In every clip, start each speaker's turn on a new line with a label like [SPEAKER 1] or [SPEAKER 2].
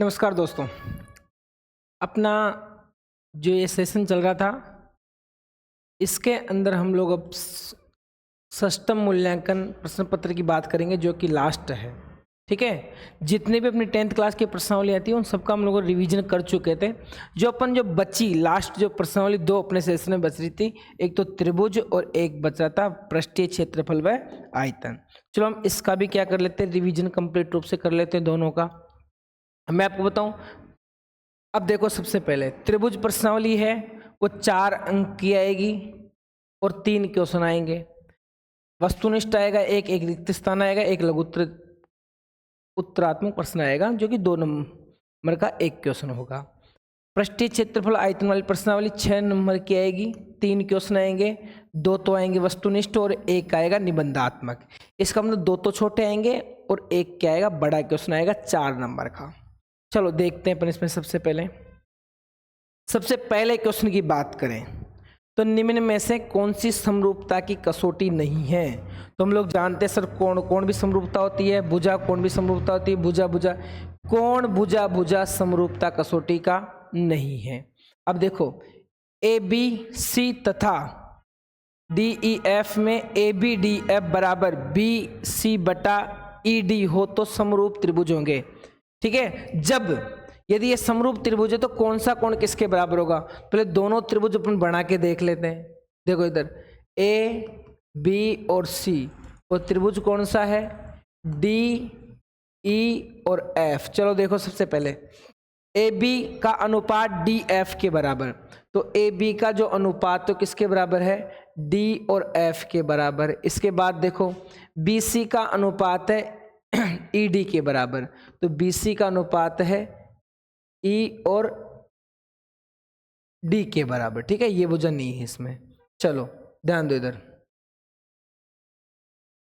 [SPEAKER 1] नमस्कार दोस्तों। अपना जो ये सेशन चल रहा था, इसके अंदर हम लोग अब षष्टम मूल्यांकन प्रश्न पत्र की बात करेंगे, जो कि लास्ट है। ठीक है, जितने भी अपनी 10th क्लास की प्रश्नावली आती है उन सबका हम लोग रिवीजन कर चुके थे। जो बची लास्ट जो प्रश्नावली दो अपने सेशन में बच रही थी, एक तो त्रिभुज और एक बच रहा था पृष्ठीय क्षेत्रफल व आयतन। चलो हम इसका भी क्या कर लेते हैं, रिवीजन कंप्लीट रूप से कर लेते हैं दोनों का। मैं आपको बताऊं, अब देखो, सबसे पहले त्रिभुज प्रश्नावली है, वो 4 अंक की आएगी और 3 क्वेश्चन आएंगे। वस्तुनिष्ठ आएगा एक रिक्त स्थान आएगा, एक लघु उत्तरात्मक प्रश्न आएगा, जो कि 2 नंबर का एक क्वेश्चन होगा। पृष्ठीय क्षेत्रफल आयतन वाली प्रश्नावली 6 नंबर की आएगी, 3 क्वेश्चन आएंगे, 2 तो आएंगे वस्तुनिष्ठ और 1 आएगा निबंधात्मक। इसका मतलब 2 तो छोटे आएंगे और 1 क्या आएगा, बड़ा क्वेश्चन आएगा 4 नंबर का। चलो देखते हैं अपन इसमें। सबसे पहले क्वेश्चन की बात करें तो निम्न में से कौन सी समरूपता की कसौटी नहीं है। तो हम लोग जानते हैं सर, कौन भी समरूपता होती है, भुजा कौन भी समरूपता होती है, भुजा कौन भुजा समरूपता कसौटी का नहीं है। अब देखो, ए बी सी तथा डी ई एफ में ए बी डी एफ बराबर बी सी बटा ई डी हो तो समरूप त्रिभुज होंगे। ठीक है, जब यदि ये समरूप त्रिभुज है तो कौन सा कोण किसके बराबर होगा। पहले दोनों त्रिभुज अपन बना के देख लेते हैं। देखो इधर ए बी और सी, और त्रिभुज कौन सा है, डी ई और एफ। चलो देखो, सबसे पहले ए बी का अनुपात डी एफ के बराबर, तो ए बी का जो अनुपात तो किसके बराबर है, डी और एफ के बराबर। इसके बाद देखो बी सी का अनुपात है ई डी के बराबर, तो बी सी का अनुपात है ई और डी के बराबर। ठीक है, ये वजन नहीं है इसमें। चलो ध्यान दो इधर।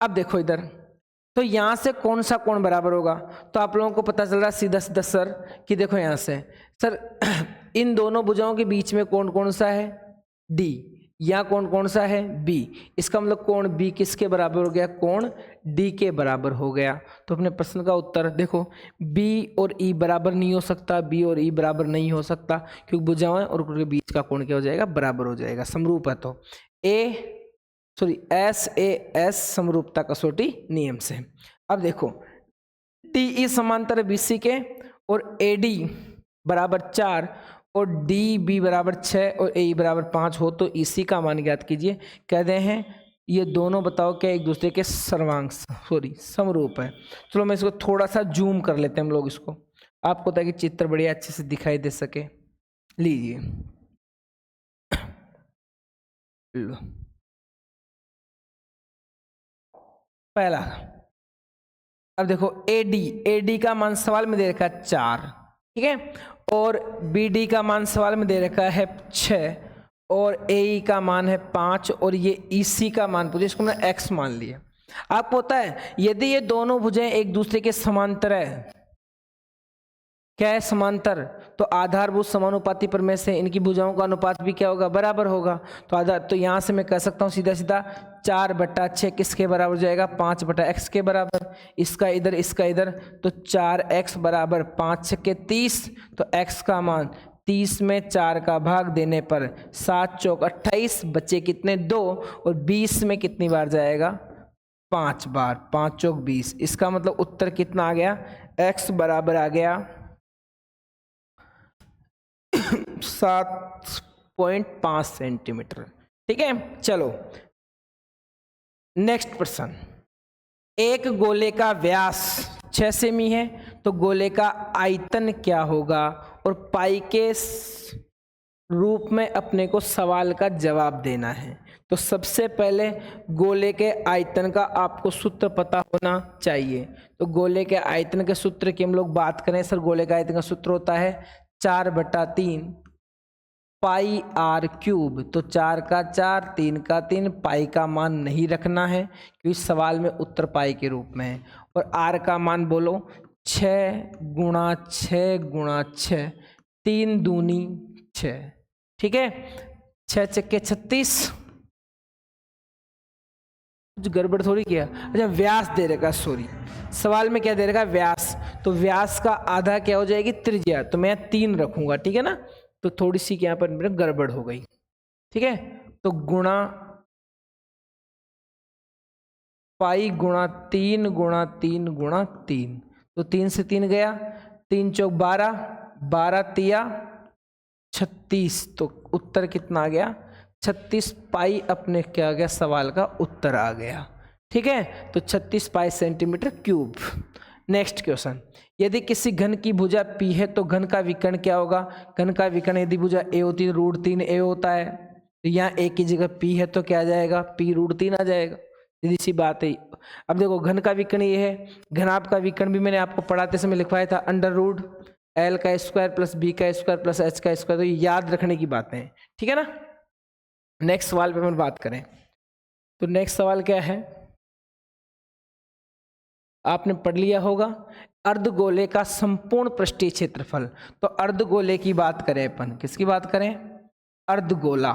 [SPEAKER 1] अब देखो इधर, तो यहां से कौन सा कोण बराबर होगा, तो आप लोगों को पता चल रहा है सीधा सीधा सर कि देखो यहां से सर इन दोनों भुजाओं के बीच में कोण कौन सा है, डी। यहाँ कोण कौन सा है, बी। इसका मतलब कोण बी किसके बराबर हो गया, कोण डी के बराबर हो गया। तो अपने प्रश्न का उत्तर देखो, बी और ई बराबर नहीं हो सकता, बी और ई बराबर नहीं हो सकता, क्योंकि भुजाएं और उनके बीच का कोण क्या हो जाएगा, बराबर हो जाएगा, समरूप है। तो एस ए एस समरूपता कसौटी नियम से। अब देखो डी ई समांतर बी सी के, और ए डी बराबर 4 और डी बी बराबर 6 और ए बराबर 5 हो तो इसी का मान ज्ञात कीजिए। कहते हैं ये दोनों बताओ क्या एक दूसरे के समरूप है। चलो मैं इसको थोड़ा सा जूम कर लेते हैं हम लोग इसको, आपको ताकि चित्र बढ़िया अच्छे से दिखाई दे सके। लीजिए लो पहला। अब देखो ए डी का मान सवाल में दे रखा है 4, ठीक है, और बी डी का मान सवाल में दे रखा है 6, और ए का मान है 5, और ये ई सी का मान पूछे, इसको मैंने एक्स मान लिया। आपको पता है यदि ये दोनों भुजाएं एक दूसरे के समांतर है, क्या है, समांतर, तो आधारभूत समानुपाती प्रमेय से इनकी भुजाओं का अनुपात भी क्या होगा, बराबर होगा। तो यहां से मैं कह सकता हूं सीधा सीधा 4/6 किसके बराबर हो जाएगा, 5/x के बराबर। इसका इधर तो 4x बराबर 5×6 = 30, तो x का मान 30 में 4 का भाग देने पर 7 चौक 28, बचे कितने, 2, और 20 में कितनी बार जाएगा, 5 बार, 5 चौक 20। इसका मतलब उत्तर कितना आ गया, x बराबर आ गया 7.5 सेंटीमीटर। ठीक है, चलो नेक्स्ट प्रश्न। एक गोले का व्यास 6 सेमी है, तो गोले का आयतन क्या होगा, और पाई के रूप में अपने को सवाल का जवाब देना है। तो सबसे पहले गोले के आयतन का आपको सूत्र पता होना चाहिए। तो गोले के आयतन के सूत्र की हम लोग बात करें सर, गोले का आयतन का सूत्र होता है 4/3 पाई आर क्यूब। तो 4 का 4, 3 का 3, पाई का मान नहीं रखना है क्योंकि सवाल में उत्तर पाई के रूप में है। और आर का मान बोलो 6×6×6, 3 दूनी 6। ठीक है, 6×6 = 36, कुछ गड़बड़ थोड़ी किया। अच्छा व्यास दे रखा, सॉरी सवाल में क्या दे रखा, व्यास, तो व्यास का आधा क्या हो जाएगी, त्रिज्या, तो मैं 3 रखूंगा, ठीक है ना। तो थोड़ी सी यहाँ पर मेरे गड़बड़ हो गई, ठीक है। तो गुणा पाई गुणा 3 गुणा 3 गुणा 3, तो 3 से 3 गया, 3 चौक 12, 12 तिया 36, तो उत्तर कितना आ गया 36 पाई, अपने क्या आ गया, सवाल का उत्तर आ गया, ठीक है। तो 36 पाई सेंटीमीटर क्यूब। नेक्स्ट क्वेश्चन, यदि किसी घन की भुजा P है तो घन का विकर्ण क्या होगा। घन का विकर्ण यदि भुजा A होती है तो √3a होता है, तो यहाँ A की जगह P है तो क्या आ जाएगा, P √3 आ जाएगा, सीधी सी बात है। अब देखो घन का विकर्ण ये है, घनाभ का विकर्ण भी मैंने आपको पढ़ाते समय लिखवाया था, √L का स्क्वायर प्लस B का स्क्वायर प्लस H का स्क्वायर, तो ये याद रखने की बातें हैं, ठीक है ना। नेक्स्ट सवाल पे हम बात करें, तो नेक्स्ट सवाल क्या है, आपने पढ़ लिया होगा, अर्धगोले का संपूर्ण पृष्ठीय क्षेत्रफल। तो अर्धगोले की बात करें अपन, किसकी बात करें, अर्धगोला।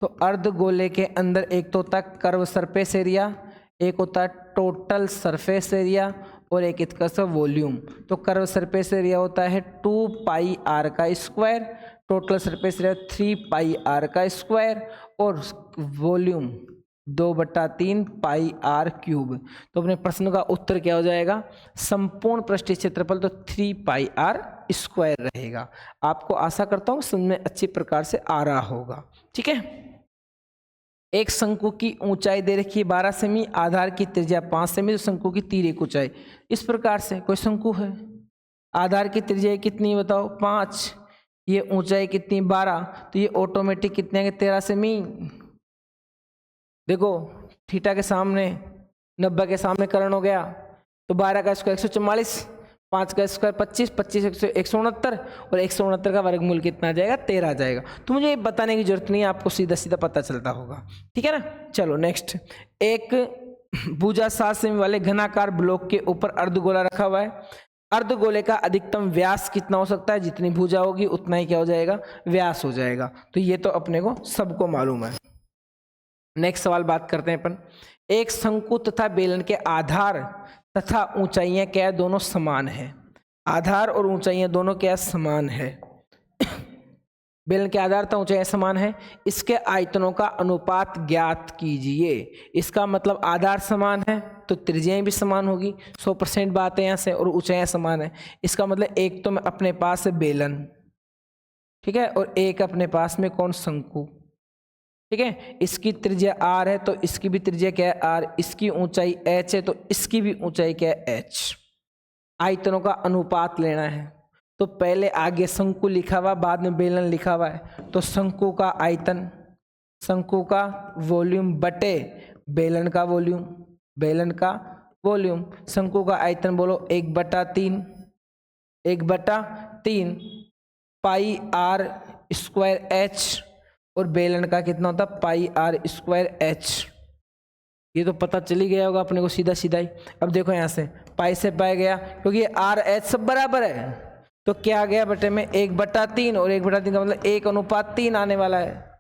[SPEAKER 1] तो अर्धगोले के अंदर एक तो होता है कर्व सरफेस एरिया, एक होता है टोटल सरफेस एरिया, और एक इसका सा वॉल्यूम। तो कर्व सरफेस एरिया होता है 2 पाई r का स्क्वायर, टोटल सरफेस एरिया 3 पाई r का स्क्वायर, और वॉल्यूम 2/3 पाई r क्यूब। तो अपने प्रश्न का उत्तर क्या हो जाएगा, संपूर्ण पृष्ठीय क्षेत्रफल तो 3 पाई r स्क्वायर रहेगा। आपको आशा करता हूँ समझ में अच्छी प्रकार से आ रहा होगा, ठीक है। एक शंकु की ऊंचाई दे रखी है 12 सेमी, आधार की त्रिज्या 5 सेमी, तो शंकु की तिर्यक ऊंचाई इस प्रकार से, कोई शंकु है, आधार की त्रिज्या कितनी बताओ 5, ये ऊंचाई कितनी 12, तो ये ऑटोमेटिक कितने 13 सेमी। देखो थीटा के सामने 90 के सामने कर्ण हो गया, तो 12 का स्क्वायर 144, 5 का स्क्वायर 25, 25 169, और 169 का वर्गमूल कितना आ जाएगा 13 आ जाएगा। तो मुझे ये बताने की जरूरत नहीं है, आपको सीधा सीधा पता चलता होगा, ठीक है ना। चलो नेक्स्ट, एक भुजा 7 सेमी वाले घनाकार ब्लॉक के ऊपर अर्धगोला रखा हुआ है। अर्धगोले का अधिकतम व्यास कितना हो सकता है, जितनी भुजा होगी उतना ही क्या हो जाएगा, व्यास हो जाएगा। तो ये तो अपने को सबको मालूम है। नेक्स्ट सवाल बात करते हैं अपन, एक शंकु तथा बेलन के आधार तथा ऊंचाइयां क्या दोनों समान है। आधार और ऊंचाइयां दोनों क्या समान है। बेलन के आधार तथा ऊंचाइयां समान है, इसके आयतनों का अनुपात ज्ञात कीजिए। इसका मतलब आधार समान है तो त्रिज्याएं भी समान होगी, 100% बात है यहाँ से, और ऊंचाइयां समान है। इसका मतलब एक तो मैं अपने पास है बेलन, ठीक है, और एक अपने पास में कौन, शंकु, ठीक है। इसकी त्रिज्या r है तो इसकी भी त्रिज्या क्या है r, इसकी ऊंचाई h है तो इसकी भी ऊंचाई क्या है h। आयतनों का अनुपात लेना है, तो पहले आगे शंकु लिखा हुआ बाद में बेलन लिखा हुआ है, तो शंकु का आयतन, शंकु का वॉल्यूम बटे बेलन का वॉल्यूम, बेलन का वॉल्यूम। शंकु का आयतन बोलो 1/3, 1/3 पाई r स्क्वायर h, और बेलन का कितना होता है पाई r स्क्वायर h। ये तो पता चली गया होगा अपने को सीधा सीधा ही। अब देखो यहाँ से पाई से पाई गया, क्योंकि r h सब बराबर है, तो क्या आ गया बटे में 1/3, और 1/3 का मतलब 1:3 आने वाला है।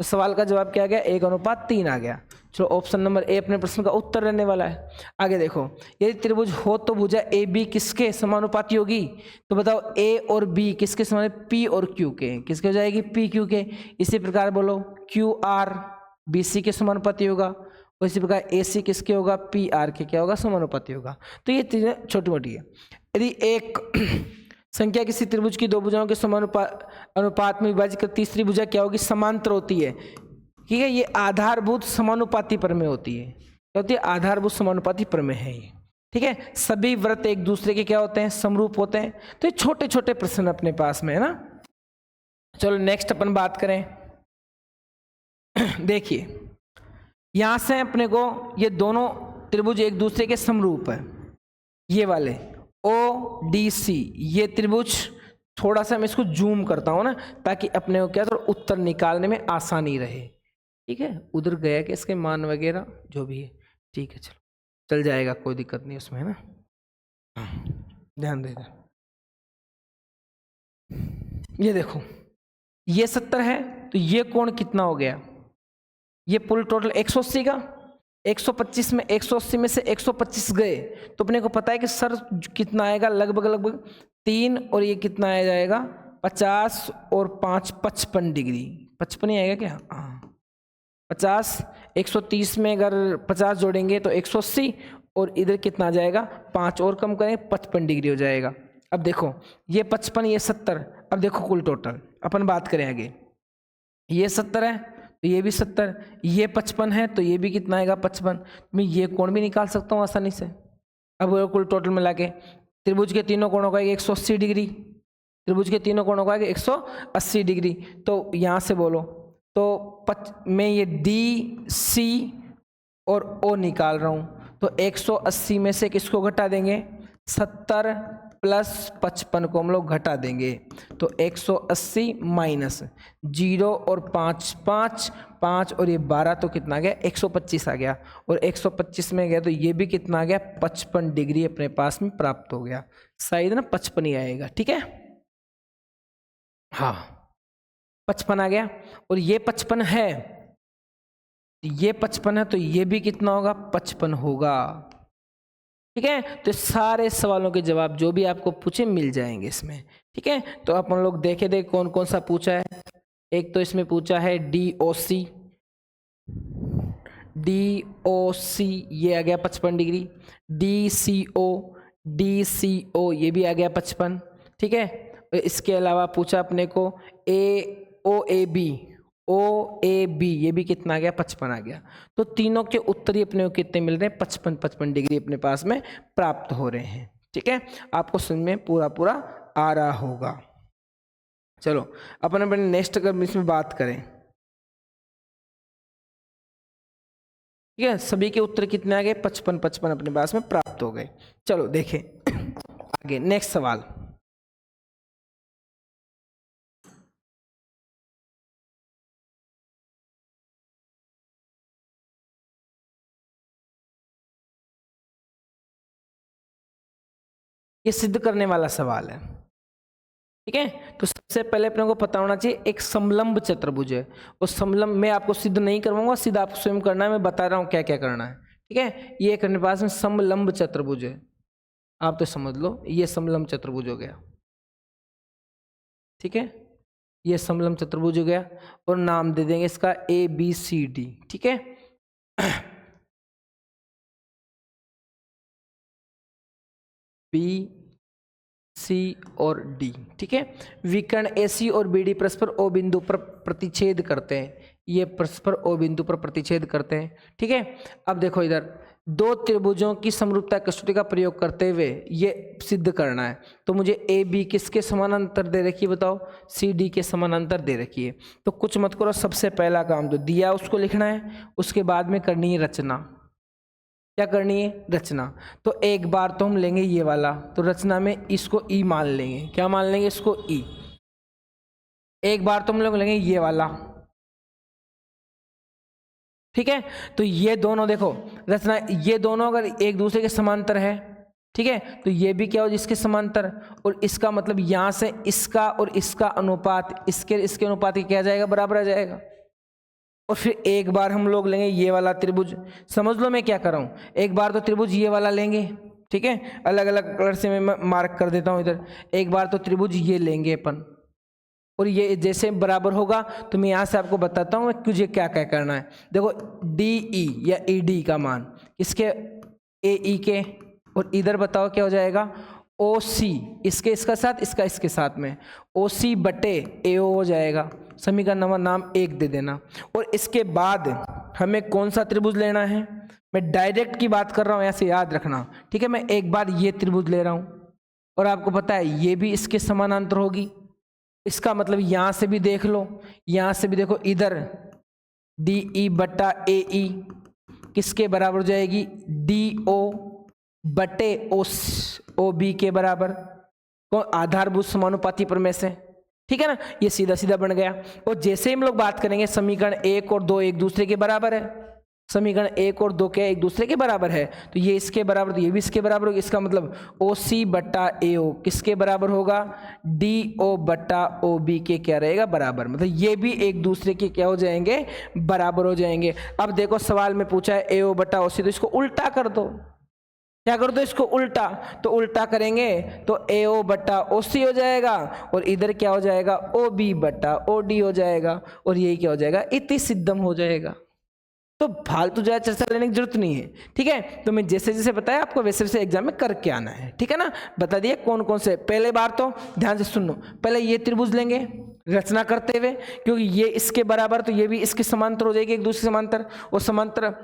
[SPEAKER 1] तो सवाल का जवाब क्या आ गया, 1:3 आ गया। चलो ऑप्शन नंबर ए अपने प्रश्न का उत्तर रहने वाला है। आगे देखो, यदि त्रिभुज हो तो भुजा ए बी किसके समानुपाती होगी। तो बताओ ए और बी किसके समान, पी और क्यू के, किसके हो जाएगी, पी क्यू के। इसी प्रकार बोलो क्यू आर बी सी के समानुपाती होगा, और इसी प्रकार ए सी किसके होगा, पी आर के क्या होगा, समानुपाती होगा। तो ये चीजें छोटी मोटी है। यदि एक संख्या किसी त्रिभुज की दो भुजाओं के अनुपात में विभाजित कर तीसरी भुजा क्या होगी, समांतर होती है, ठीक है। ये आधारभूत समानुपाती प्रमेय होती है, क्या होती है, आधारभूत समानुपाती प्रमेय है ये, ठीक है। सभी वृत्त एक दूसरे के क्या होते हैं, समरूप होते हैं। तो ये छोटे छोटे प्रश्न अपने पास में है ना। चलो नेक्स्ट अपन बात करें, देखिए यहां से अपने को ये दोनों त्रिभुज एक दूसरे के समरूप है, ये वाले ओ डी सी, ये त्रिभुज, थोड़ा सा मैं इसको जूम करता हूं ना ताकि अपने को क्या थोड़ा उत्तर निकालने में आसानी रहे, ठीक है। उधर गया कि इसके मान वगैरह जो भी है, ठीक है, चलो चल जाएगा, कोई दिक्कत नहीं उसमें, है ना। ध्यान देना, ये देखो ये 70 है, तो ये कोण कितना हो गया, ये पुल टोटल 180 का, 125 में 180 में से 125 गए तो अपने को पता है कि सर कितना आएगा, लगभग लगभग 3, और ये कितना आ जाएगा 50 और 5 55 डिग्री, 55 ही आएगा क्या, हाँ 50, 130 में अगर 50 जोड़ेंगे तो 180, और इधर कितना आ जाएगा 5 और कम करें 55 डिग्री हो जाएगा। अब देखो ये 55 ये 70, अब देखो कुल टोटल अपन बात करें आगे, ये 70 है तो ये भी 70, ये 55 है तो ये भी कितना आएगा 55, मैं ये कोण भी निकाल सकता हूँ आसानी से। अब कुल टोटल मिला के त्रिभुज के तीनों कोणों का आएगा 180 डिग्री, त्रिभुज के तीनों कोणों का आएगा 180 डिग्री। तो यहाँ से बोलो तो मैं ये डी सी और ओ निकाल रहा हूँ, तो 180 में से किसको घटा देंगे 70 प्लस 55 को हम लोग घटा देंगे, तो 180 माइनस 0 और 5 5 5 और ये 12 तो कितना आ गया 125 आ गया, और 125 में गया तो ये भी कितना आ गया 55 डिग्री अपने पास में प्राप्त हो गया। शायद ना 55 ही आएगा, ठीक है, हाँ 55 आ गया, और ये 55 है, ये 55 है तो ये भी कितना होगा 55 होगा, ठीक है। तो सारे सवालों के जवाब जो भी आपको पूछे मिल जाएंगे इसमें, ठीक है। तो अपन लोग देखे कौन कौन सा पूछा है। एक तो इसमें पूछा है DOC, ये आ गया 55 डिग्री, DCO ये भी आ गया 55, ठीक है। इसके अलावा पूछा अपने को OAB ये भी कितना आ गया 55 आ गया। तो तीनों के उत्तर ही अपने को कितने मिल रहे हैं 55 डिग्री अपने पास में प्राप्त हो रहे हैं, ठीक है। आपको समझ में पूरा आ रहा होगा। चलो अपन अपने नेक्स्ट अगर इसमें बात करें, ठीक है, सभी के उत्तर कितने आ गए 55 अपने पास में प्राप्त हो गए। चलो देखें आगे नेक्स्ट सवाल। ये सिद्ध करने वाला सवाल है, ठीक है। तो सबसे पहले अपने को पता होना चाहिए एक समलंब चतुर्भुज है, और समलंब मैं आपको सिद्ध नहीं करवाऊंगा, सीधा आपको स्वयं करना है, मैं बता रहा हूं क्या क्या करना है, ठीक है। ये अपने पास में समलंब चतुर्भुज है, आप तो समझ लो ये समलंब चतुर्भुज हो गया, ठीक है, ये समलंब चतुर्भुज हो गया, और नाम दे देंगे इसका ABCD, ठीक है। BC और D, ठीक है। विकर्ण AC और BD परस्पर O बिंदु पर प्रतिच्छेद करते हैं, ये परस्पर O बिंदु पर प्रतिच्छेद करते हैं, ठीक है। अब देखो इधर दो त्रिभुजों की समरूपता कसौटी का प्रयोग करते हुए ये सिद्ध करना है, तो मुझे AB किसके समानांतर दे रखी है बताओ, CD के समानांतर दे रखी है। तो कुछ मत करो, सबसे पहला काम जो दिया उसको लिखना है, उसके बाद में करनी है रचना। क्या करनी है रचना। तो एक बार तो हम लेंगे ये वाला, तो रचना में इसको ई मान लेंगे, क्या मान लेंगे इसको ई। एक बार तो हम लोग लेंगे ये वाला, ठीक है। तो ये दोनों देखो रचना, ये दोनों अगर एक दूसरे के समांतर है, ठीक है, तो ये भी क्या हो जिसके समांतर, और इसका मतलब यहां से इसका और इसका अनुपात इसके अनुपात क्या आ जाएगा बराबर आ जाएगा। और फिर एक बार हम लोग लेंगे ये वाला त्रिभुज, समझ लो मैं क्या कर रहा हूँ, एक बार तो त्रिभुज ये वाला लेंगे, ठीक है, अलग अलग कलर से मैं मार्क कर देता हूँ इधर। एक बार तो त्रिभुज ये लेंगे अपन, और ये जैसे बराबर होगा तो मैं यहाँ से आपको बताता हूँ मुझे क्या क्या करना है। देखो DE या ED का मान इसके AE के, और इधर बताओ क्या हो जाएगा OC, इसका साथ इसके साथ में OC बटे AO हो जाएगा। समीकरण नंबर नाम 1 दे देना। और इसके बाद हमें कौन सा त्रिभुज लेना है, मैं डायरेक्ट की बात कर रहा हूँ, ऐसे याद रखना, ठीक है। मैं एक बार ये त्रिभुज ले रहा हूँ, और आपको पता है ये भी इसके समानांतर होगी, इसका मतलब यहां से भी देख लो, यहां से भी देखो, इधर DE बटा AE किसके बराबर हो जाएगी DO बटे OB के बराबर, कौन आधारभूत समानुपाती प्रमेय से, ठीक है ना। ये सीधा सीधा बन गया। और जैसे ही हम लोग बात करेंगे समीकरण 1 और 2 एक दूसरे के बराबर है, समीकरण 1 और 2 क्या एक दूसरे के बराबर है, तो ये इसके बराबर तो ये भी इसके बराबर होगा। इसका मतलब OC बट्टा AO किसके बराबर होगा, DO बट्टा OB के क्या रहेगा बराबर, मतलब ये भी एक दूसरे के क्या हो जाएंगे, बराबर हो जाएंगे। अब देखो सवाल में पूछा है AO बट्टा OC, तो इसको उल्टा कर दो, क्या कर दो इसको उल्टा, तो उल्टा करेंगे तो AO बट्टा OC हो जाएगा और इधर क्या हो जाएगा OB बट्टा OD हो जाएगा और यही क्या हो जाएगा इति सिद्धम हो जाएगा। तो फालतू ज्यादा चर्चा लेने की जरूरत नहीं है, ठीक है। तो मैं जैसे जैसे बताया आपको वैसे वैसे एग्जाम में करके आना है, ठीक है ना। बता दिए कौन कौन से, पहले बार तो ध्यान से सुन लो, पहले ये त्रिभुज लेंगे रचना करते हुए, क्योंकि ये इसके बराबर तो ये भी इसके समांतर हो जाएगी, एक दूसरे समांतर, और समांतर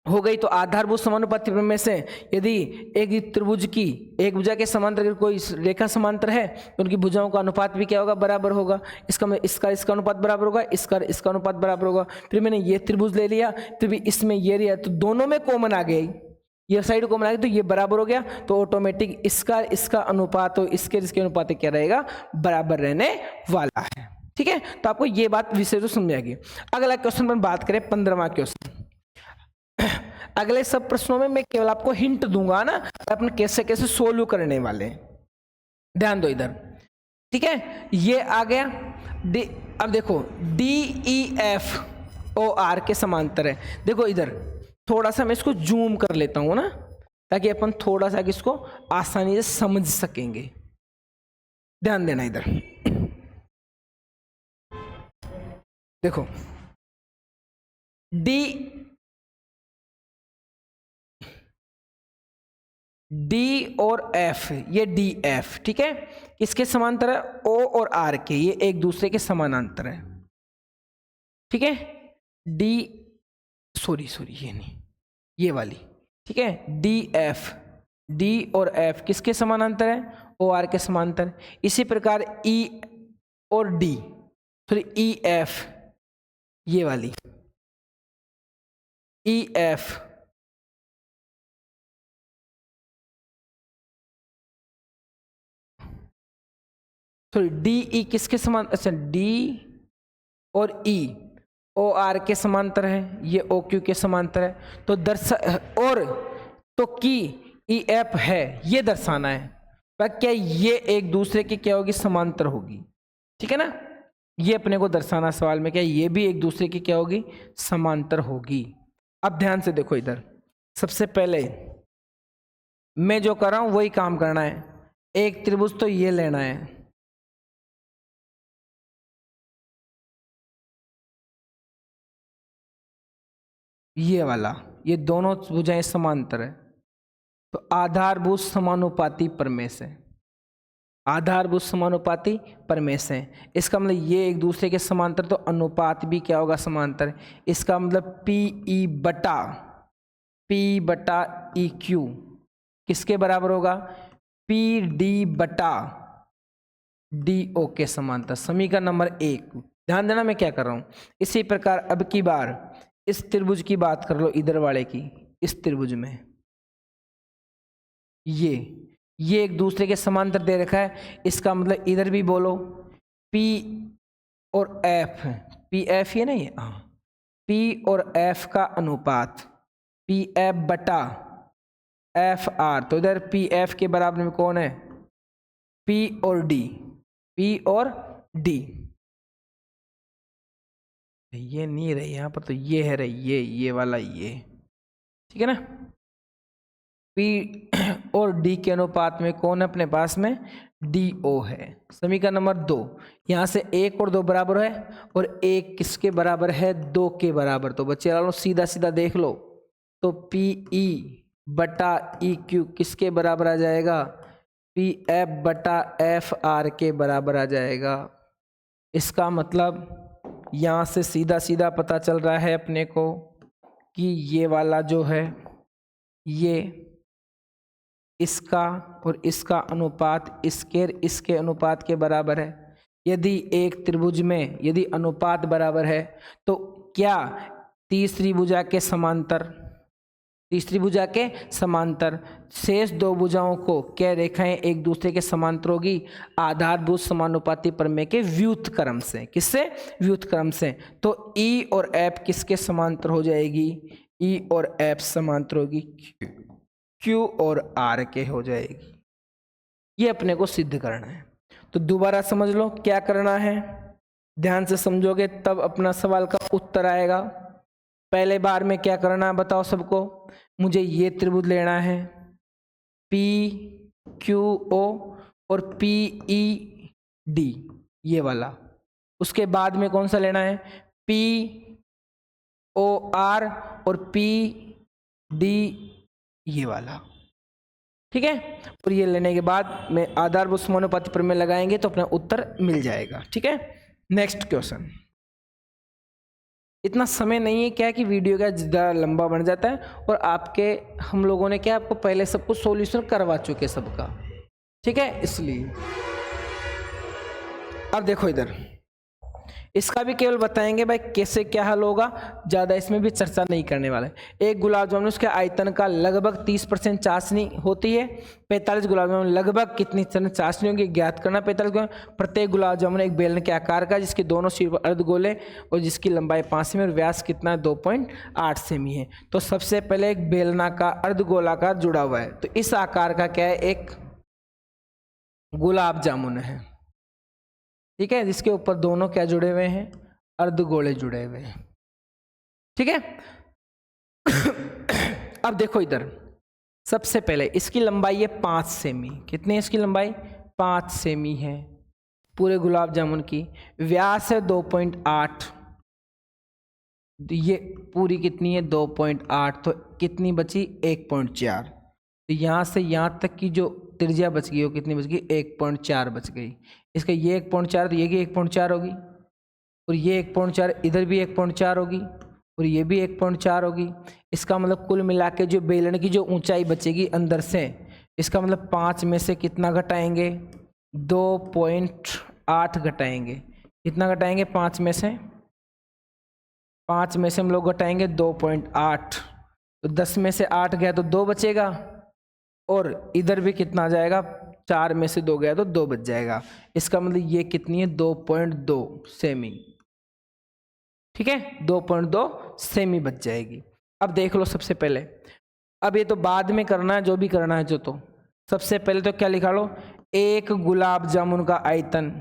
[SPEAKER 1] हो गई तो आधारभूत समानुपाती प्रमेय से यदि एक त्रिभुज की एक भुजा के समांतर अगर कोई रेखा समांतर है तो उनकी भुजाओं का अनुपात भी क्या होगा, बराबर होगा। इसका अनुपात बराबर होगा, इसका अनुपात बराबर होगा। फिर मैंने ये त्रिभुज ले लिया, फिर भी इसमें ये लिया, तो दोनों में कॉमन आ गई, ये साइड कॉमन आ गई, तो ये बराबर हो गया, तो ऑटोमेटिक इसका अनुपात और इसके अनुपात क्या रहेगा, बराबर रहने वाला है, ठीक है। तो आपको ये बात विषय तो समझ आएगी। अगला क्वेश्चन पर बात करें 15वां क्वेश्चन। अगले सब प्रश्नों में मैं केवल आपको हिंट दूंगा ना, अपन कैसे कैसे सोल्व करने वाले, ध्यान दो इधर, ठीक है। ये आ गया अब देखो DEFOR के समांतर है। देखो इधर थोड़ा सा मैं इसको जूम कर लेता हूं ना, ताकि अपन थोड़ा सा इसको आसानी से समझ सकेंगे। ध्यान देना इधर, देखो D और F, ये DF, ठीक है, इसके समांतर है। O और R के, ये एक दूसरे के समानांतर है, ठीक है। सॉरी ये नहीं, ये वाली, ठीक है। DF, D और F किसके समानांतर है, OR के समांतर। इसी प्रकार E और D, सॉरी EF, ये वाली EF सॉरी DE किसके समान, अच्छा D और E OR के समांतर है, ये OQ के समांतर है। तो और तो की EF है, ये दर्शाना है, पर क्या ये एक दूसरे के क्या होगी, समांतर होगी, ठीक है ना। ये अपने को दर्शाना सवाल में, क्या ये भी एक दूसरे की क्या होगी, समांतर होगी। अब ध्यान से देखो इधर, सबसे पहले मैं जो कर रहा हूं वही काम करना है। एक त्रिभुज तो ये लेना है, ये वाला, ये दोनों भुजाएं समांतर है, तो आधारभूत समानुपाती प्रमेय से, आधारभूत समानुपाती प्रमेय से, इसका मतलब ये एक दूसरे के समांतर, तो अनुपात भी क्या होगा, समांतर। इसका मतलब PE बटा EQ किसके बराबर होगा, PD बटा DO के समांतर। समीकरण नंबर 1, ध्यान देना मैं क्या कर रहा हूं। इसी प्रकार अब की बार इस त्रिभुज की बात कर लो, इधर वाले की, इस त्रिभुज में ये एक दूसरे के समांतर दे रखा है, इसका मतलब इधर भी बोलो P और F, PF ये नहीं, हाँ, P और F का अनुपात PF बटा FR, तो इधर PF के बराबर में कौन है, P और D, ये नहीं रही यहाँ पर, तो ये है रही, ये वाला, ये ठीक है ना। P और D के अनुपात में कौन है अपने पास में, DO है। समीकरण नंबर 2, यहाँ से 1 और 2 बराबर है, और 1 किसके बराबर है, 2 के बराबर। तो बच्चे वालों सीधा सीधा देख लो, तो PE बटा EQ किसके बराबर आ जाएगा, PF बटा FR के बराबर आ जाएगा। इसका मतलब यहाँ से सीधा सीधा पता चल रहा है अपने को कि ये वाला जो है, ये इसका और इसका अनुपात इसके अनुपात के बराबर है। यदि एक त्रिभुज में यदि अनुपात बराबर है, तो क्या तीसरी भुजा के समांतर शेष दो भुजाओं को क्या रेखाएं एक दूसरे के समांतर होगी, आधारभूत समानुपाती प्रमेय के व्युत्क्रम से। किससे, व्युत्क्रम से। तो E और F किसके समांतर हो जाएगी, ई और एफ समांतर होगी क्यू और आर के हो जाएगी। ये अपने को सिद्ध करना है। तो दोबारा समझ लो क्या करना है, ध्यान से समझोगे तब अपना सवाल का उत्तर आएगा। पहले बार में क्या करना है बताओ सबको, मुझे ये त्रिभुज लेना है पी क्यू ओ और पी ई डी ये वाला। उसके बाद में कौन सा लेना है, पी ओ आर और पी डी ये वाला, ठीक है। और ये लेने के बाद में आधारभूत समानुपाती प्रमेय लगाएंगे तो अपना उत्तर मिल जाएगा, ठीक है। Next question. इतना समय नहीं है क्या कि वीडियो का ज़्यादा लंबा बन जाता है, और आपके हम लोगों ने क्या आपको पहले सब कुछ सॉल्यूशन करवा चुके सबका, ठीक है, इसलिए। अब देखो इधर, इसका भी केवल बताएंगे भाई कैसे क्या हल होगा, ज़्यादा इसमें भी चर्चा नहीं करने वाले। एक गुलाब जामुन उसके आयतन का लगभग 30% चाशनी होती है। 45 गुलाब जामुन लगभग कितनी चाशनी होगी ज्ञात करना। 45 गुलाब, प्रत्येक गुलाब जामुन एक बेलन के आकार का जिसके दोनों सिर पर अर्धगोले और जिसकी लंबाई 5 सेमी और व्यास कितना है 2.8 सेमी है। तो सबसे पहले एक बेलनाकार अर्धगोलाकार जुड़ा हुआ है, तो इस आकार का क्या है, एक गुलाब जामुन है, ठीक है, जिसके ऊपर दोनों क्या जुड़े हुए हैं, अर्धगोले जुड़े हुए हैं, ठीक है। अब देखो इधर, सबसे पहले इसकी लंबाई है 5 सेमी। कितनी है इसकी लंबाई, 5 सेमी है पूरे गुलाब जामुन की। व्यास है 2.8, ये पूरी कितनी है 2.8, तो कितनी बची 1.4। तो यहाँ से यहाँ तक की जो त्रिज्या बच गई वो कितनी बच गई, 1.4 बच गई। इसका ये 1.4 तो ये भी 1.4 होगी, और ये 1.4 इधर भी 1.4 होगी, और ये भी 1.4 होगी। इसका मतलब कुल मिला के जो बेलन की जो ऊंचाई बचेगी अंदर से, इसका मतलब 5 में से कितना घटाएंगे, 2.8 घटाएंगे। कितना घटाएंगे 5 में से, 5 में से हम लोग घटाएंगे 2.8, तो 10 में से 8 गया तो 2 बचेगा, और इधर भी कितना आ जाएगा, 4 में से 2 गया तो 2 बच जाएगा। इसका मतलब ये कितनी है 2.2 सेमी, ठीक है, 2.2 सेमी बच जाएगी। अब देख लो सबसे पहले, अब ये तो बाद में करना है जो भी करना है जो, तो सबसे पहले तो क्या लिखा लो, एक गुलाब जामुन का आयतन,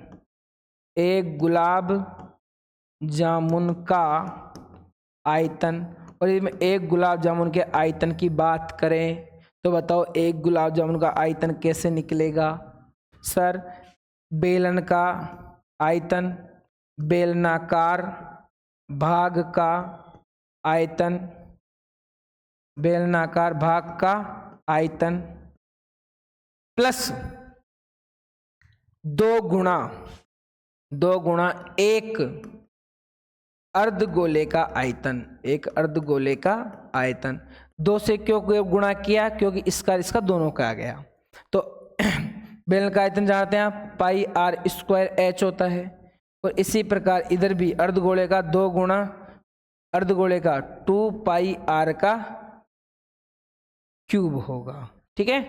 [SPEAKER 1] एक गुलाब जामुन का आयतन। और इसमें एक गुलाब जामुन के आयतन की बात करें तो बताओ एक गुलाब जामुन का आयतन कैसे निकलेगा। सर बेलन का आयतन, बेलनाकार भाग का आयतन, बेलनाकार भाग का आयतन प्लस 2 गुणा एक अर्धगोले का आयतन, एक अर्धगोले का आयतन। 2 से क्यों गुणा किया, क्योंकि इसका दोनों का आ गया। तो बेलन का आयतन जानते हैं आप, पाई आर स्क्वायर एच होता है। और इसी प्रकार इधर भी अर्धगोले का 2 गुणा अर्धगोले का 2 पाई आर का क्यूब होगा, ठीक है,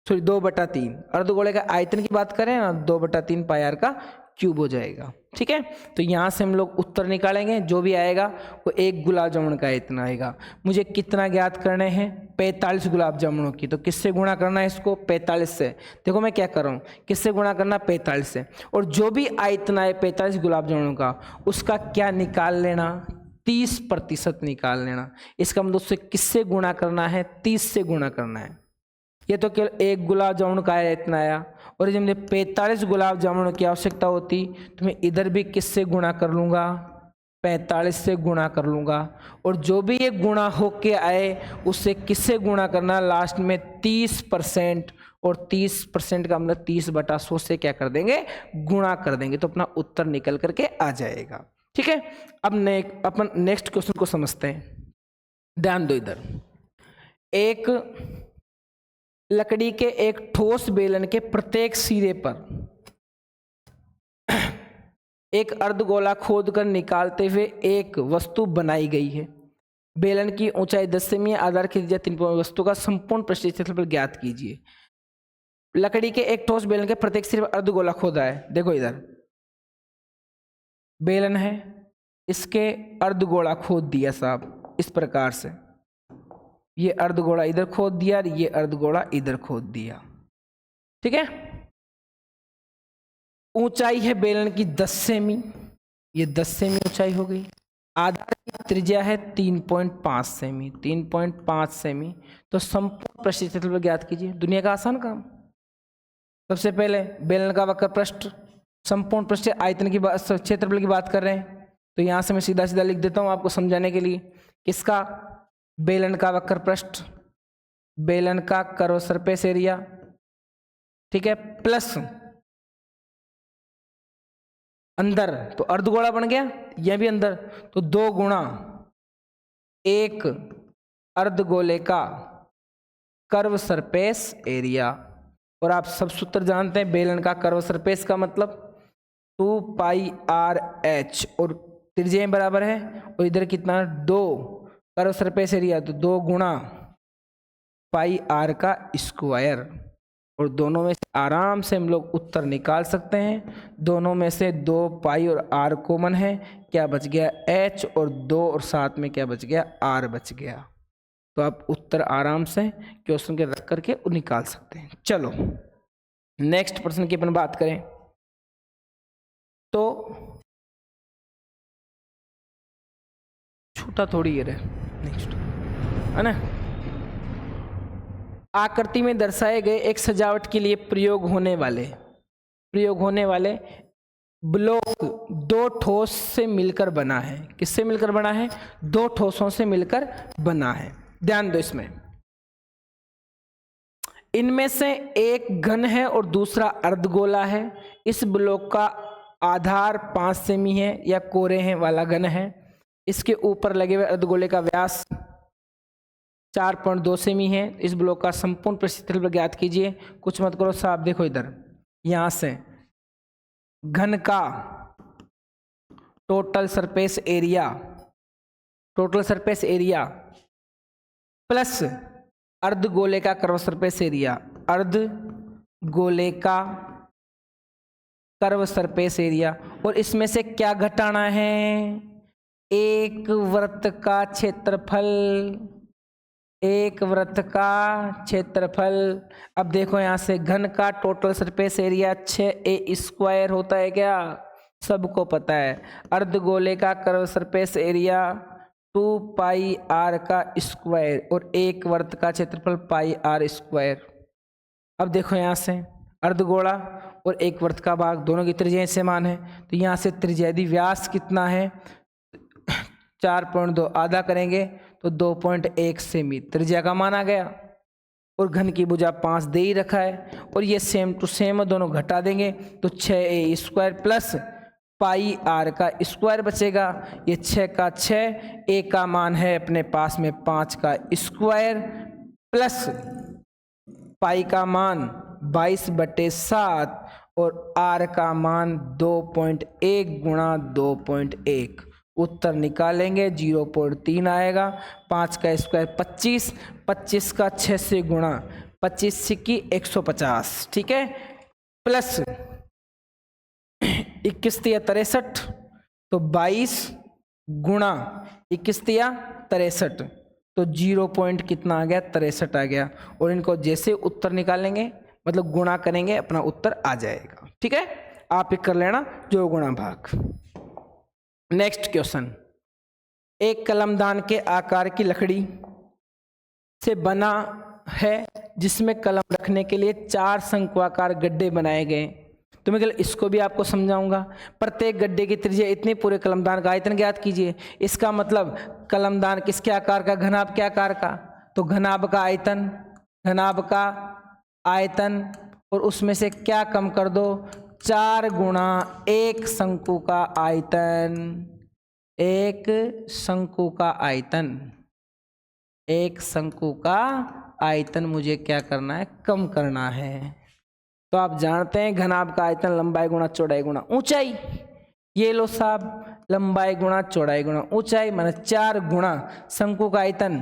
[SPEAKER 1] सॉरी 2/3। अर्धगोले का आयतन की बात करें ना, 2/3 पाई आर का क्यूब हो जाएगा, ठीक है। तो यहाँ से हम लोग उत्तर निकालेंगे, जो भी आएगा वो एक गुलाब जामुन का इतना आएगा। मुझे कितना ज्ञात करने हैं, 45 गुलाब जामुनों की। तो किससे गुणा करना है इसको, 45 से। देखो मैं क्या कर रहा हूँ, किससे गुणा करना, 45 से। और जो भी आयतन आए 45 गुलाब जामुनों का, उसका क्या निकाल लेना, 30% निकाल लेना। इसका मतलब उससे किससे गुणा करना है, 30 से गुणा करना है। ये तो केवल एक गुलाब जामुन का इतना आया, और जब मुझे 45 गुलाब जामुन की आवश्यकता होती तो मैं इधर भी किससे गुणा कर लूँगा, 45 से गुणा कर लूँगा। और जो भी ये गुणा होके आए उससे किससे गुणा करना, लास्ट में 30%, और 30% का मतलब 30/100 से क्या कर देंगे, गुणा कर देंगे, तो अपना उत्तर निकल करके आ जाएगा, ठीक है। अब अपन नेक्स्ट क्वेश्चन को समझते हैं, ध्यान दो इधर। एक लकड़ी के एक ठोस बेलन के प्रत्येक सिरे पर एक अर्धगोला खोदकर निकालते हुए एक वस्तु बनाई गई है। बेलन की ऊंचाई 10 सेमी है, आधार की त्रिज्या 3 वस्तु का संपूर्ण पृष्ठीय क्षेत्रफल ज्ञात कीजिए। लकड़ी के एक ठोस बेलन के प्रत्येक सिरे पर अर्धगोला खोदा है। देखो इधर बेलन है, इसके अर्धगोला खोद दिया साहब इस प्रकार से, ये अर्धगोला इधर खोद दिया और ये अर्धगोला इधर खोद दिया। ठीक है। ऊंचाई है बेलन की 10 सेमी, ये 10 सेमी ऊंचाई हो गई। आधार की त्रिज्या है 3.5 सेमी, 3.5 सेमी। तो संपूर्ण पृष्ठीय क्षेत्रफल ज्ञात कीजिए। दुनिया का आसान काम। सबसे पहले बेलन का वक्र पृष्ठ, संपूर्ण पृष्ठीय आयतन की बात, क्षेत्रफल की बात कर रहे हैं, तो यहां से मैं सीधा सीधा लिख देता हूं आपको समझाने के लिए। किसका? बेलन का वक्र पृष्ठ, बेलन का कर्व सरफेस एरिया, ठीक है, प्लस अंदर तो अर्धगोला बन गया, यह भी अंदर, तो 2 गुणा 1 अर्धगोले का कर्व सरफेस एरिया। और आप सब सूत्र जानते हैं, बेलन का कर्व सरफेस का मतलब 2πr/h, और त्रिज्या बराबर है, और इधर कितना 2 कर्व सरफेस एरिया, तो 2 गुणा πr का स्क्वायर। और दोनों में से आराम से हम लोग उत्तर निकाल सकते हैं। दोनों में से 2 पाई और r कॉमन है, क्या बच गया h, और 2 और साथ में क्या बच गया r बच गया। तो आप उत्तर आराम से क्वेश्चन के रख करके निकाल सकते हैं। चलो नेक्स्ट प्रश्न की अपन बात करें तो छोटा थोड़ी ये नेक्स्ट है ना। आकृति में दर्शाए गए एक सजावट के लिए प्रयोग होने वाले ब्लॉक 2 ठोस से मिलकर बना है। किससे मिलकर बना है? 2 ठोसों से मिलकर बना है। ध्यान दो इसमें, इनमें से एक घन है और दूसरा अर्धगोला है। इस ब्लॉक का आधार 5 सेमी है या कोरे हैं वाला घन है। इसके ऊपर लगे हुए अर्धगोले का व्यास 4.2 सेमी है। इस ब्लॉक का संपूर्ण पृष्ठीय क्षेत्रफल ज्ञात कीजिए। कुछ मत करो साहब, देखो इधर, यहां से घन का टोटल सरफेस एरिया प्लस अर्धगोले का कर्व सरफेस एरिया, अर्धगोले का कर्व सरफेस एरिया, और इसमें से क्या घटाना है? एक वृत्त का क्षेत्रफल, एक वृत्त का क्षेत्रफल। अब देखो यहां से घन का टोटल सरफेस एरिया 6a² होता है, क्या सबको पता है। अर्धगोले का कर्व सरफेस एरिया 2πr का स्क्वायर, और एक वृत्त का क्षेत्रफल πr²। अब देखो यहां से अर्धगोला और एक वृत्त का भाग, दोनों की त्रिज्याएं समान है, तो यहां से त्रिज्या यदि व्यास कितना है 4.2 आधा करेंगे तो 2.1 सेमी त्रिज्या का मान आ गया। और घन की भुजा 5 दे ही रखा है, और ये सेम टू सेम दोनों घटा देंगे तो 6a² प्लस πr का स्क्वायर बचेगा। ये 6 का 6, a का मान है अपने पास में 5 का स्क्वायर, प्लस पाई का मान 22/7 और r का मान 2.1 गुणा 2.1। उत्तर निकालेंगे 0.3 आएगा। 5 का स्क्वायर 25, 25 का 6 से गुणा, 25 सिक्की 150, ठीक है, प्लस 21 तिया 63, तो 22 गुणा 21 तिया 63, तो 0 पॉइंट कितना आ गया 63 आ गया। और इनको जैसे उत्तर निकालेंगे मतलब गुणा करेंगे अपना उत्तर आ जाएगा। ठीक है, आप एक कर लेना जो गुणा भाग। नेक्स्ट क्वेश्चन, एक कलमदान के आकार की लकड़ी से बना है जिसमें कलम रखने के लिए 4 शंक्वाकार गड्ढे बनाए गए। तो मैं इसको भी आपको समझाऊंगा। प्रत्येक गड्ढे की त्रिज्या इतनी, पूरे कलमदान का आयतन ज्ञात कीजिए। इसका मतलब कलमदान किसके आकार का? घनाभ के आकार का। तो घनाभ का आयतन, घनाभ का आयतन, और उसमें से क्या कम कर दो 4 गुणा 1 शंकु का आयतन, 1 शंकु का आयतन, 1 शंकु का आयतन मुझे क्या करना है? कम करना है। तो आप जानते हैं घनाभ का आयतन लंबाई गुणा चौड़ाई गुणा ऊंचाई। ये लो साहब, लंबाई गुणा चौड़ाई गुणा ऊंचाई माने 4 गुणा शंकु का आयतन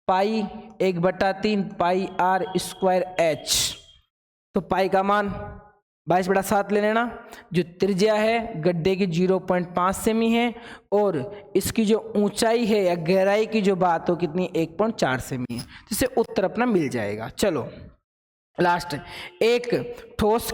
[SPEAKER 1] पाई 1/3 πr² h। तो पाई का मान 22/7 ले लेना। जो त्रिज्या है गड्ढे की 0.5 सेमी है और इसकी जो ऊंचाई है या गहराई की जो बात हो कितनी 1.4 सेमी है, जिससे उत्तर अपना मिल जाएगा। चलो लास्ट, एक ठोस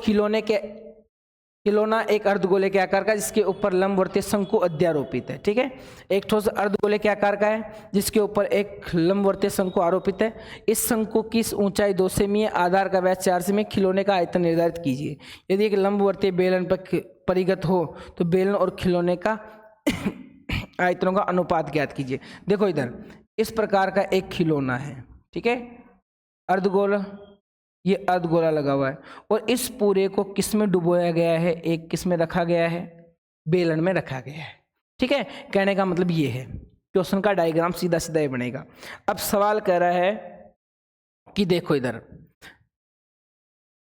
[SPEAKER 1] खिलौना एक अर्धगोले के आकार का जिसके ऊपर लंबवर्तीय शंकु अध्यारोपित है। ठीक है, एक ठोस अर्धगोले के आकार का है जिसके ऊपर एक लंबवर्तीय शंकु आरोपित है। इस शंकु की ऊंचाई 2 सेमी है, आधार का व्यास 4 सेमी। खिलौने का आयतन निर्धारित कीजिए। यदि एक लंबवर्तीय बेलन पर परिगत हो तो बेलन और खिलौने का आयतनों का अनुपात ज्ञात कीजिए। देखो इधर इस प्रकार का एक खिलौना है, ठीक है, अर्धगोला, ये अर्धगोला लगा हुआ है और इस पूरे को किस में डुबोया गया है, एक किस में रखा गया है, बेलन में रखा गया है। ठीक है, कहने का मतलब ये है, क्वेश्चन का डायग्राम सीधा सीधा ही बनेगा। अब सवाल कह रहा है कि देखो इधर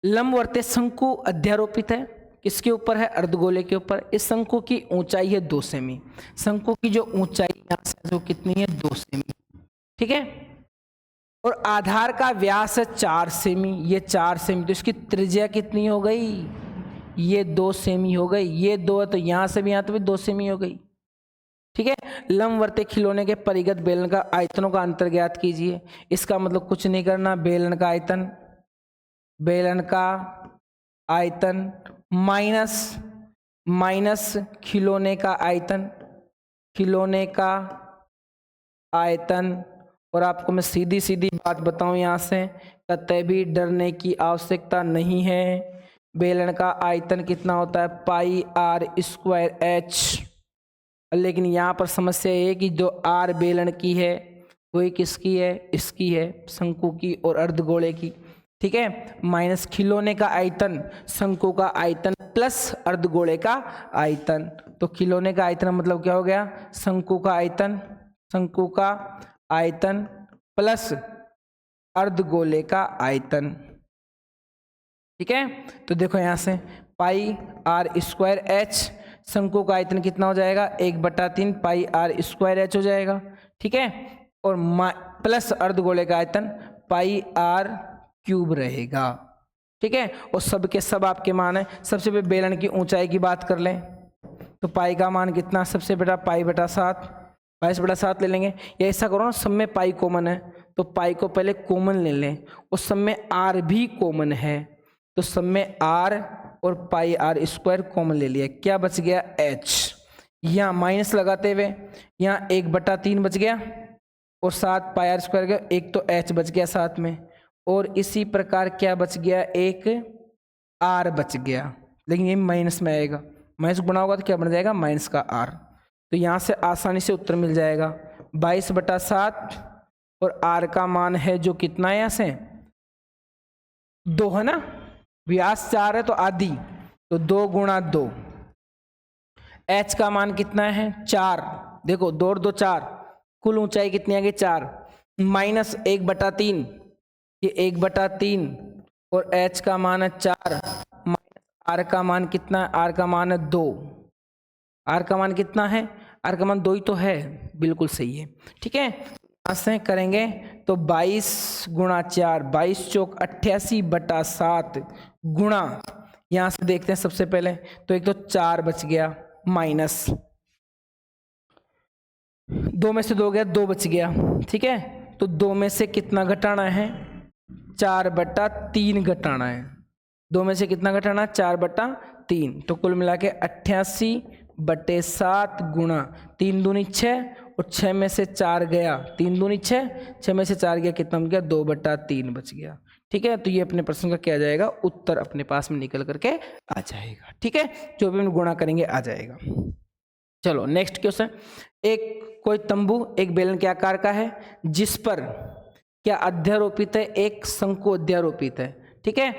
[SPEAKER 1] लंबवर्तीय शंकु अध्यारोपित है, किसके ऊपर है, अर्धगोले के ऊपर। इस शंकु की ऊंचाई है 2 सेमी। शंकु की जो ऊंचाई यहाँ से जो कितनी है 2 सेमी, ठीक है, और आधार का व्यास है 4 सेमी, ये 4 सेमी, तो इसकी त्रिज्या कितनी हो गई, ये 2 सेमी हो गई। ये 2 है तो यहां से भी यहां तो भी 2 सेमी हो गई। ठीक है, लंबवर्तीय खिलौने के परिगत बेलन का आयतनों का अंतर ज्ञात कीजिए। इसका मतलब कुछ नहीं करना, बेलन का आयतन माइनस खिलौने का आयतन। और आपको मैं सीधी सीधी बात बताऊं, यहाँ से कतई भी डरने की आवश्यकता नहीं है। बेलन का आयतन कितना होता है, πr²h। लेकिन यहाँ पर समस्या ये है कि जो r बेलन की है वही किसकी है, इसकी है, शंकु की और अर्धगोले की। ठीक है, माइनस खिलौने का आयतन, शंकु का आयतन प्लस अर्धगोले का आयतन। तो खिलौने का आयतन मतलब क्या हो गया, शंकु का आयतन प्लस अर्धगोले का आयतन। ठीक है, तो देखो यहां से πr²h, शंकु का आयतन कितना हो जाएगा 1/3 πr²h हो जाएगा। ठीक है, और प्लस अर्धगोले का आयतन πr³ रहेगा। ठीक है, और सब के सब आपके मान है। सबसे पहले बेलन की ऊंचाई की बात कर लें तो पाई का मान कितना, सबसे बेटा π/7, 22/7 ले लेंगे। या ऐसा करो ना, सब में पाई कॉमन है तो पाई को पहले कॉमन ले लें, और सब में आर भी कॉमन है तो सब में आर और πr² कॉमन ले लिया। क्या बच गया, h। यहाँ माइनस लगाते हुए यहाँ 1/3 बच गया और 7 πr² गया, एक तो h बच गया साथ में, और इसी प्रकार क्या बच गया, एक r बच गया। लेकिन ये माइनस में आएगा, माइनस गुणा होगा तो क्या बन जाएगा, माइनस का r। तो यहाँ से आसानी से उत्तर मिल जाएगा 22/7, और r का मान है जो कितना है, यहाँ से 2 है ना, व्यास 4 है तो आधी, तो 2 × 2। h का मान कितना है 4, देखो 2 और 2 4, कुल ऊंचाई कितनी आ गई 4, माइनस 1/3, ये 1/3, और h का मान है 4, माइनस r का मान कितना है, r का मान है 2। r का मान कितना है, r का मान 2 ही तो है, बिल्कुल सही है। ठीक है, ऐसे करेंगे तो 22 × 4, 22 चौक 88/7 गुणा, यहां से देखते हैं सबसे पहले तो एक तो 4 बच गया, माइनस 2 में से 2 गया, 2 बच गया। ठीक है, तो 2 में से कितना घटाना है, 4/3 घटाना है। 2 में से कितना घटाना, 4/3, तो कुल मिला के 88/7 गुणा 3 दूनी 6, और 6 में से 4 गया, 3 दूनी 6, 6 में से 4 गया, कितना बन गया, 2/3 बच गया। ठीक है, तो ये अपने प्रश्न का क्या आ जाएगा, उत्तर अपने पास में निकल करके आ जाएगा। ठीक है, जो भी हम गुणा करेंगे आ जाएगा। चलो नेक्स्ट क्वेश्चन, एक कोई तंबू एक बेलन के आकार का है जिस पर क्या अध्यारोपित है, एक शंकु अध्यारोपित है। ठीक है,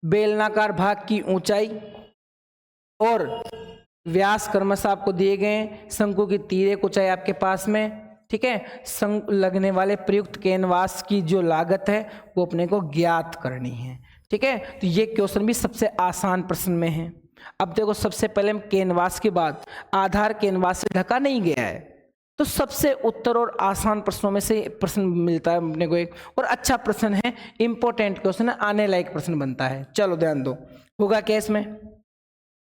[SPEAKER 1] बेलनाकार भाग की ऊंचाई और व्यास क्रमशः आपको दिए गए, शंकु की तिर्यक ऊंचाई आपके पास में। ठीक है, लगने वाले प्रयुक्त कैनवास की जो लागत है वो अपने को ज्ञात करनी है। ठीक है, तो ये क्वेश्चन भी सबसे आसान प्रश्न में है। अब देखो सबसे पहले हम कैनवास के बाद, आधार कैनवास से ढका नहीं गया है, तो सबसे उत्तर और आसान प्रश्नों में से प्रश्न मिलता है अपने को एक, और अच्छा प्रश्न है, इंपॉर्टेंट क्वेश्चन है, आने लायक प्रश्न बनता है। चलो ध्यान दो, होगा क्या इसमें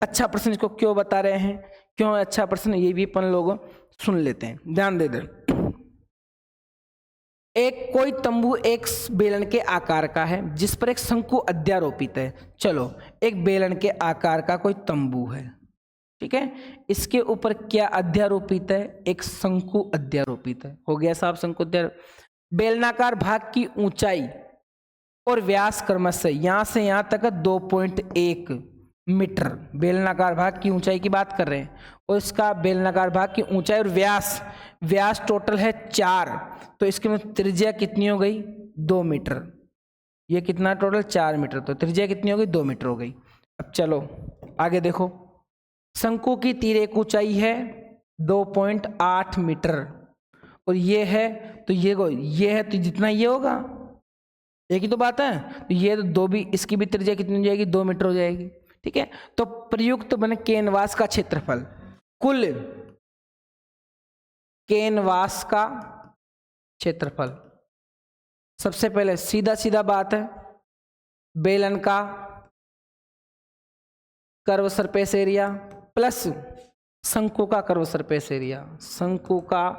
[SPEAKER 1] अच्छा प्रश्न, इसको क्यों बता रहे हैं, क्यों अच्छा प्रश्न, ये भी अपन लोग सुन लेते हैं, ध्यान दे दे। एक कोई तंबू एक बेलन के आकार का है जिस पर एक शंकु अध्यारोपित है। चलो, एक बेलन के आकार का कोई तंबू है, ठीक है, इसके ऊपर क्या अध्यारोपित है, एक शंकु अध्यारोपित है। हो गया साहब शंकु अध्यारोपित। बेलनाकार भाग की ऊंचाई और व्यास क्रमशः यहां से यहां तक 2.1 मीटर। बेलनाकार भाग की ऊंचाई की बात कर रहे हैं, और इसका बेलनाकार भाग की ऊंचाई और व्यास टोटल है 4, तो इसके में त्रिज्या कितनी हो गई, 2 मीटर। ये कितना टोटल 4 मीटर, तो त्रिज्या कितनी हो गई, 2 मीटर हो गई। अब चलो आगे देखो, शंकु की तिर्यक ऊंचाई है 2.8 मीटर, और ये है तो ये है तो जितना ये होगा, एक ही तो बात है, तो ये तो 2 भी, इसकी भी त्रिज्या कितनी हो जाएगी, 2 मीटर हो जाएगी, ठीक है। तो प्रयुक्त बने कैनवास का क्षेत्रफल, कुल कैनवास का क्षेत्रफल, सबसे पहले सीधा सीधा बात है, बेलन का कर्व सरफेस एरिया प्लस शंकु का कर्व सरफेस एरिया, शंकु का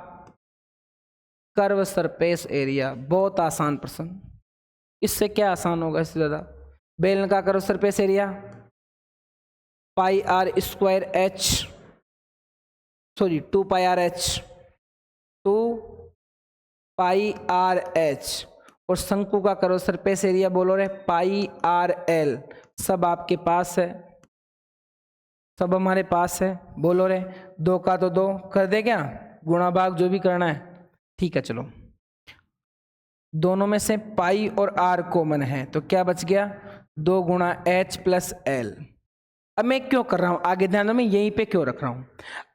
[SPEAKER 1] कर्व सरफेस एरिया। बहुत आसान प्रश्न, इससे क्या आसान होगा, इससे ज्यादा। बेलन का curve surface area pi r square h, sorry 2 pi r h, 2 pi r h, और शंकु का कर्व सरफेस एरिया बोलो रे पाई आर एल। सब आपके पास है, सब हमारे पास है, बोलो रे 2 का तो 2 कर दे क्या, गुणा भाग जो भी करना है, ठीक है। चलो, दोनों में से पाई और आर कॉमन है, तो क्या बच गया, 2 गुणा एच प्लस एल। अब मैं क्यों कर रहा हूं, आगे ध्यान दो, मैं यहीं पे क्यों रख रहा हूं,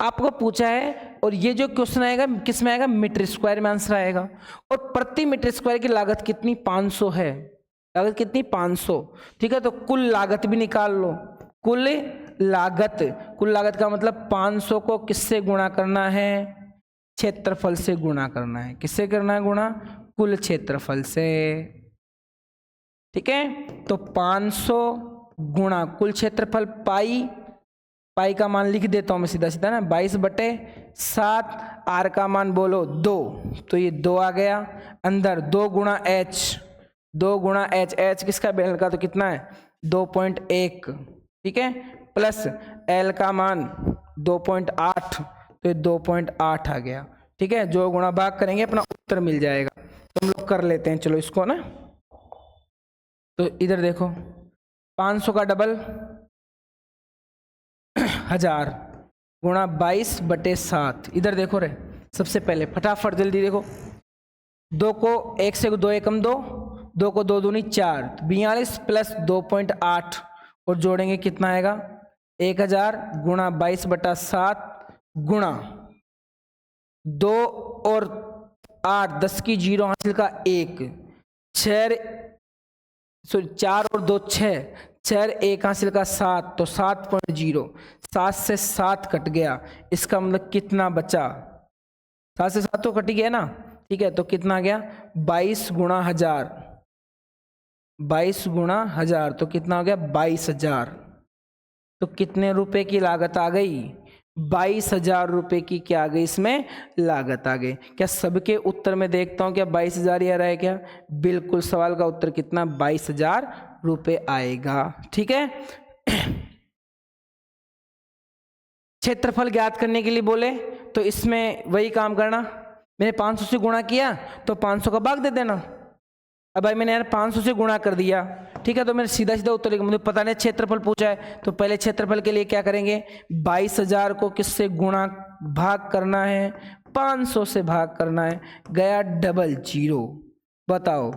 [SPEAKER 1] आपको पूछा है, और ये जो क्वेश्चन आएगा किस में आएगा, मीटर स्क्वायर में आंसर आएगा, और प्रति मीटर स्क्वायर की लागत कितनी, 500 है, लागत कितनी, 500, ठीक है। तो कुल लागत भी निकाल लो, कुल लागत का मतलब 500 को किससे गुणा करना है, क्षेत्रफल से गुणा करना है, किससे करना है गुणा, कुल क्षेत्रफल से, ठीक है। तो 500 गुणा कुल क्षेत्रफल पाई का मान लिख देता हूं मैं सीधा सीधा ना, 22/7, आर का मान बोलो 2, तो ये 2 आ गया, अंदर 2 गुणा एच, एच किसका, बेलन का, तो कितना है 2.1, ठीक है, प्लस एल का मान 2.8, तो ये 2.8 आ गया, ठीक है। जो गुणा भाग करेंगे अपना उत्तर मिल जाएगा, तो हम लोग कर लेते हैं, चलो इसको ना। तो इधर देखो, 500 का डबल 1000 गुणा 22/7, इधर देखो रे, सबसे पहले फटाफट जल्दी देखो, 2 को 1 से 2 एकम 2, 2 को 2 दूनी 4, 42 प्लस 2.8, और जोड़ेंगे कितना आएगा, 1000 गुणा 22/7 गुणा 2 और 8, 10 की 0 हासिल का 1, 4 और 2 6, 4 1 हासिल का 7, तो 7.0, 7 से 7 कट गया, इसका मतलब कितना बचा, 7 से 7 तो कट गया ना, ठीक है। तो कितना गया, 22 गुणा 1000, 22 गुणा 1000, तो कितना हो गया, 22,000। तो कितने रुपए की लागत आ गई, 22,000 रुपए की क्या आ गई, इसमें लागत आ गई। क्या सबके उत्तर में देखता हूं क्या 22,000 ही आ रहा है क्या, बिल्कुल, सवाल का उत्तर कितना, 22,000 रुपए आएगा, ठीक है। क्षेत्रफल ज्ञात करने के लिए बोले तो इसमें वही काम करना, मैंने 500 से गुणा किया तो 500 का भाग दे देना। अब भाई मैंने यार 500 से गुणा कर दिया, ठीक है, तो मैंने सीधा सीधा उत्तर लिखा, मुझे पता नहीं क्षेत्रफल पूछा है, तो पहले क्षेत्रफल के लिए क्या करेंगे, 22,000 को किससे गुणा भाग करना है, 500 से भाग करना है, गया 00, बताओ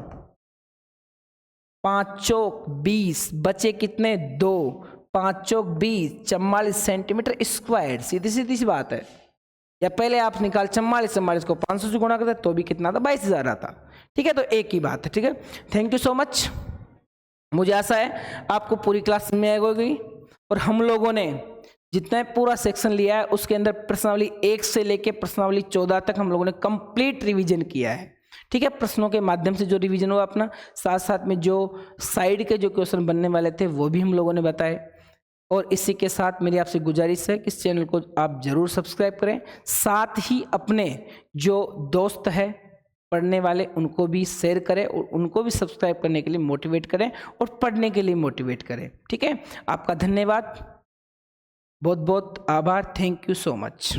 [SPEAKER 1] 5 चौक 20, बचे कितने 2, 5 चौक 20, 44 सेंटीमीटर स्क्वायर, सीधी सीधी सी बात है। या पहले आप निकाल 44 को 500 से गुणा करते तो भी कितना था, 22,000 आता, ठीक है। तो एक ही बात है, ठीक है। थैंक यू सो मच, मुझे आशा है आपको पूरी क्लास में आएगी, और हम लोगों ने जितना पूरा सेक्शन लिया है उसके अंदर प्रश्नावली 1 से लेके प्रश्नावली 14 तक हम लोगों ने कंप्लीट रिवीजन किया है। ठीक है, प्रश्नों के माध्यम से जो रिवीजन हुआ अपना, साथ साथ में जो साइड के जो क्वेश्चन बनने वाले थे वो भी हम लोगों ने बताए। और इसी के साथ मेरी आपसे गुजारिश है कि इस चैनल को आप जरूर सब्सक्राइब करें, साथ ही अपने जो दोस्त है पढ़ने वाले उनको भी शेयर करें और उनको भी सब्सक्राइब करने के लिए मोटिवेट करें और पढ़ने के लिए मोटिवेट करें। ठीक है, आपका धन्यवाद, बहुत बहुत आभार, थैंक यू सो मच।